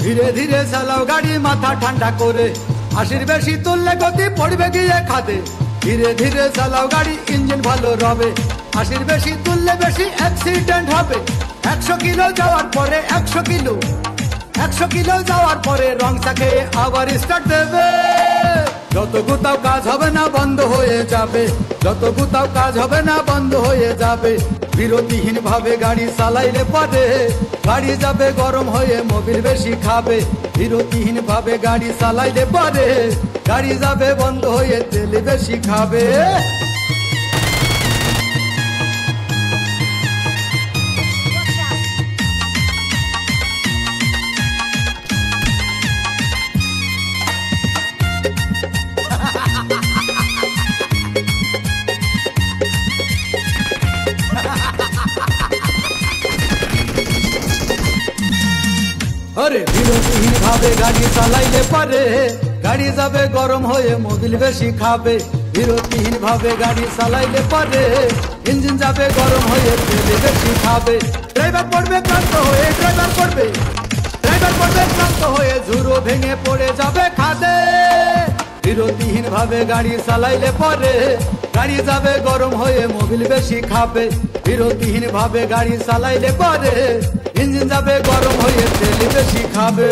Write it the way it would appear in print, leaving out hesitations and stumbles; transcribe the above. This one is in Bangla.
ধীরে ধীরে চালাও গাড়ি মাথা ঠান্ডা করে, 80 বেশি তুললে গতি পড়বে গিয়ে খাদে। ধীরে ধীরে চালাও গাড়ি, ইঞ্জিন ভালো রবে, 80 বেশি তুললে বেশি অ্যাক্সিডেন্ট হবে। 100 কিলো যাওয়ার পরে 100 কিলো যাওয়ার পরে রং চাকে আবার স্টার্ট দেবে। যত গুতাও কাজ হবে না বন্ধ হয়ে যাবে, যত গুতাও কাজ হবে না বন্ধ হয়ে যাবে। বিরতিহীন ভাবে গাড়ি চালাইলে পরে গাড়ি যাবে গরম হয়ে, মোবিল বেশি খাবে। বিরতিহীন ভাবে গাড়ি চালাইলে পরে গাড়ি যাবে বন্ধ হয়ে, তেল বেশি খাবে। আরে বিরতিহীন ভাবে গাড়ি চালাইলে পারে গাড়ি যাবে গরম হয়ে, মোবিল বেশি খাবে। বিরতিহীন ভাবে গাড়ি চালাইলে পারে ইঞ্জিন যাবে গরম হয়ে, তেল বেশি খাবে। ড্রাইভার পড়বে ক্লান্ত হয়ে, ড্রাইভার পড়বে ক্লান্ত হয়ে, ঝুরো ভেঙে পড়ে যাবে খাদে। বিরতিহীন ভাবে গাড়ি চালাইলে পরে গাড়ি যাবে গরম হয়ে, মোবিল বেশি খাবে। বিরতিহীন ভাবে গাড়ি চালাইলে পরে ইঞ্জিন যাবে গরম হয়ে, তেল বেশি খাবে।